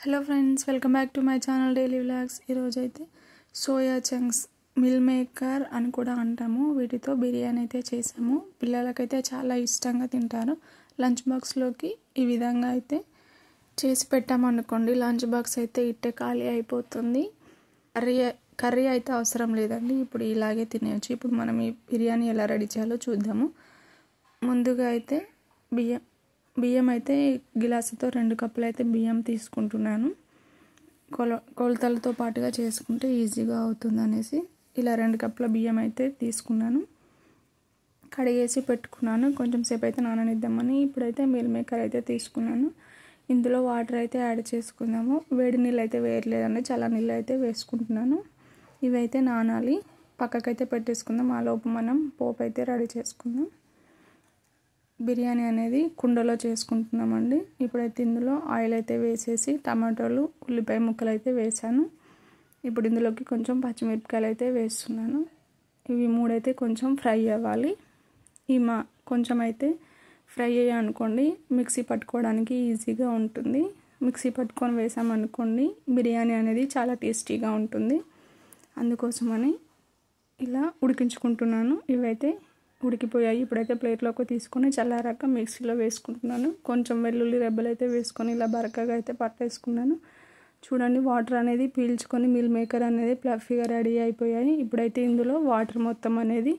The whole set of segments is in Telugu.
Hello friends, welcome back to my channel daily vlogs. ఈరోజు అయితే సోయా చంక్స్ మిల్ మేకర్ అని కూడా అంటాము, వీటితో బిర్యానీ అయితే చేసాము. పిల్లలకైతే చాలా ఇష్టంగా తింటారు. లంచ్ బాక్స్లోకి ఈ విధంగా అయితే చేసి పెట్టామనుకోండి, లంచ్ బాక్స్ అయితే ఇట్టే ఖాళీ అయిపోతుంది. కర్రీ అయితే అవసరం లేదండి, ఇప్పుడు ఇలాగే తినేయచ్చు. ఇప్పుడు మనం ఈ బిర్యానీ ఎలా రెడీ చేయాలో చూద్దాము. ముందుగా అయితే బియ్యం అయితే గిలాసుతో 2 కప్పులు అయితే బియ్యం తీసుకుంటున్నాను. కొలతలతో పాటుగా చేసుకుంటే ఈజీగా అవుతుంది అనేసి ఇలా 2 కప్పుల బియ్యం అయితే తీసుకున్నాను. కడిగేసి పెట్టుకున్నాను, కొంచెం సేపు అయితే నాననిద్దామని. ఇప్పుడైతే మిల్ మేకర్ అయితే తీసుకున్నాను. ఇందులో వాటర్ అయితే యాడ్ చేసుకుందాము. వేడి నీళ్ళు అయితే వేయట్లేదండి, చల్ల నీళ్ళు అయితే వేసుకుంటున్నాను. ఇవైతే నానాలి, పక్కకైతే పెట్టేసుకుందాం. ఆ లోపు మనం పోపు అయితే రెడీ చేసుకుందాం. బిర్యానీ అనేది కుండలో చేసుకుంటున్నామండి. ఇప్పుడైతే ఇందులో ఆయిల్ అయితే వేసేసి టమాటోలు, ఉల్లిపాయ ముక్కలు అయితే వేసాను. ఇప్పుడు ఇందులోకి కొంచెం పచ్చిమిరపకాయలు అయితే వేస్తున్నాను. ఇవి 3 అయితే కొంచెం ఫ్రై అవ్వాలి. కొంచెం అయితే ఫ్రై అయ్యాయి అనుకోండి, మిక్సీ పట్టుకోవడానికి ఈజీగా ఉంటుంది. మిక్సీ పట్టుకొని వేసామనుకోండి, బిర్యానీ అనేది చాలా టేస్టీగా ఉంటుంది. అందుకోసమని ఇలా ఉడికించుకుంటున్నాను. ఇవైతే ఉడికిపోయాయి. ఇప్పుడైతే ప్లేట్లోకి తీసుకొని చల్లారాక మిక్సీలో వేసుకుంటున్నాను. కొంచెం వెల్లుల్లి రెబ్బలు అయితే వేసుకొని ఇలా బరకగా అయితే పట్టేసుకున్నాను. చూడండి, వాటర్ అనేది పీల్చుకొని మిల్ మేకర్ అనేది ఫ్లఫీగా రెడీ అయిపోయాయి. ఇప్పుడైతే ఇందులో వాటర్ మొత్తం అనేది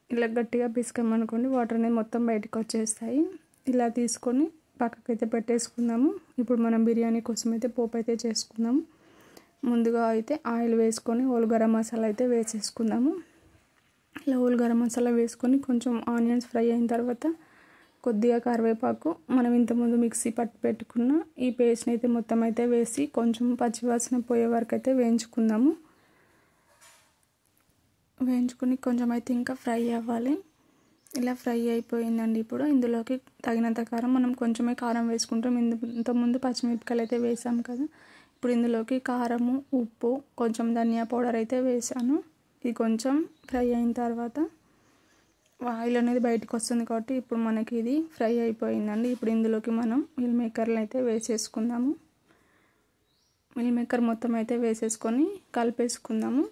ఇలా గట్టిగా పిసుకామనుకోండి, వాటర్ అనేది మొత్తం బయటకు వచ్చేస్తాయి. ఇలా తీసుకొని పక్కకైతే పెట్టేసుకుందాము. ఇప్పుడు మనం బిర్యానీ కోసం అయితే పోపు అయితే చేసుకుందాము. ముందుగా అయితే ఆయిల్ వేసుకొని హోల్ గరం మసాలా అయితే వేసేసుకుందాము. ఇలా హోల్ గరం మసాలా వేసుకొని కొంచెం ఆనియన్స్ ఫ్రై అయిన తర్వాత కొద్దిగా కరివేపాకు, మనం ఇంతకుముందు మిక్సీ పట్టి పెట్టుకున్న ఈ పేస్ట్ని అయితే మొత్తం అయితే వేసి కొంచెం పచ్చివాసన పోయే వరకు అయితే వేయించుకుందాము. వేయించుకుని కొంచెం అయితే ఇంకా ఫ్రై అవ్వాలి. ఇలా ఫ్రై అయిపోయిందండి. ఇప్పుడు ఇందులోకి తగినంత కారం, మనం కొంచెమే కారం వేసుకుంటాం. ఇంతకుముందు పచ్చిమిరపకాయలు అయితే వేసాం కదా. ఇప్పుడు ఇందులోకి కారము, ఉప్పు, కొంచెం ధనియా పౌడర్ అయితే వేసాను. ఇది కొంచెం ఫ్రై అయిన తర్వాత ఆయిల్ అనేది బయటకు వస్తుంది కాబట్టి ఇప్పుడు మనకి ఇది ఫ్రై అయిపోయిందండి. ఇప్పుడు ఇందులోకి మనం మిల్ మేకర్లు అయితే వేసేసుకుందాము. మిల్ మేకర్ మొత్తం అయితే వేసేసుకొని కలిపేసుకుందాము.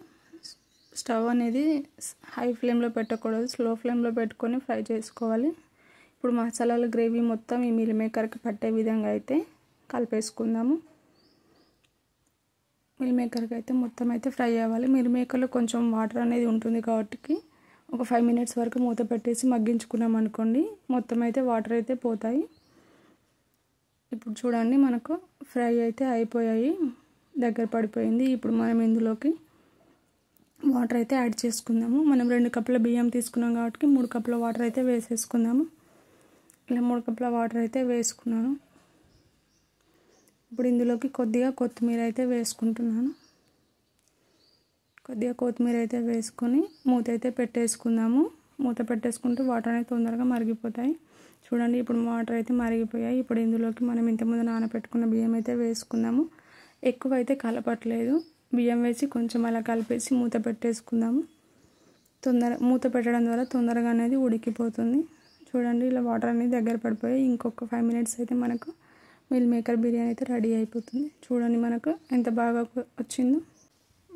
స్టవ్ అనేది హై ఫ్లేమ్లో పెట్టకూడదు, స్లో ఫ్లేమ్లో పెట్టుకొని ఫ్రై చేసుకోవాలి. ఇప్పుడు మసాలాల గ్రేవీ మొత్తం ఈ మిల్ మేకర్కి పట్టే విధంగా అయితే కలిపేసుకుందాము. మిల్ మేకర్కి అయితే మొత్తం అయితే ఫ్రై అవ్వాలి. మిల్ మేకర్లో కొంచెం వాటర్ అనేది ఉంటుంది కాబట్టి ఒక 5 మినిట్స్ వరకు మూత పెట్టేసి మగ్గించుకున్నాం అనుకోండి, మొత్తం అయితే వాటర్ అయితే పోతాయి. ఇప్పుడు చూడండి, మనకు ఫ్రై అయితే అయిపోయాయి, దగ్గర పడిపోయింది. ఇప్పుడు మనం ఇందులోకి వాటర్ అయితే యాడ్ చేసుకుందాము. మనం 2 కప్పుల బియ్యం తీసుకున్నాం కాబట్టి 3 కప్పుల వాటర్ అయితే వేసేసుకుందాము. ఇలా 3 కప్పుల వాటర్ అయితే వేసుకున్నాను. ఇప్పుడు ఇందులోకి కొద్దిగా కొత్తిమీర అయితే వేసుకుంటున్నాను. కొద్దిగా కొత్తిమీర అయితే వేసుకొని మూత అయితే పెట్టేసుకుందాము. మూత పెట్టేసుకుంటే వాటర్ అనేది తొందరగా మరిగిపోతాయి. చూడండి, ఇప్పుడు వాటర్ అయితే మరిగిపోయాయి. ఇప్పుడు ఇందులోకి మనం ఇంతకుముందు నానబెట్టుకున్న బియ్యం అయితే వేసుకుందాము. ఎక్కువ అయితే కలపట్లేదు, బియ్యం వేసి కొంచెం అలా కలిపేసి మూత పెట్టేసుకుందాము. మూత పెట్టడం ద్వారా తొందరగా అనేది ఉడికిపోతుంది. చూడండి, ఇలా వాటర్ అనేది దగ్గర పడిపోయి ఇంకొక 5 మినిట్స్ అయితే మనకు మిల్ మేకర్ బిర్యానీ అయితే రెడీ అయిపోతుంది. చూడండి, మనకు ఎంత బాగా వచ్చిందో.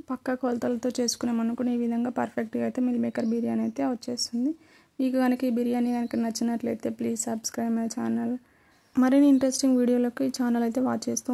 పక్కా కొలతలతో చేసుకున్నామనుకుని ఈ విధంగా పర్ఫెక్ట్గా అయితే మిల్ మేకర్ బిర్యానీ అయితే వచ్చేస్తుంది. మీకు కనుక ఈ బిర్యానీ కనుక నచ్చినట్లయితే ప్లీజ్ సబ్స్క్రైబ్ మై ఛానల్. మరిన్ని ఇంట్రెస్టింగ్ వీడియోలకు ఈ ఛానల్ అయితే వాచ్ చేస్తూ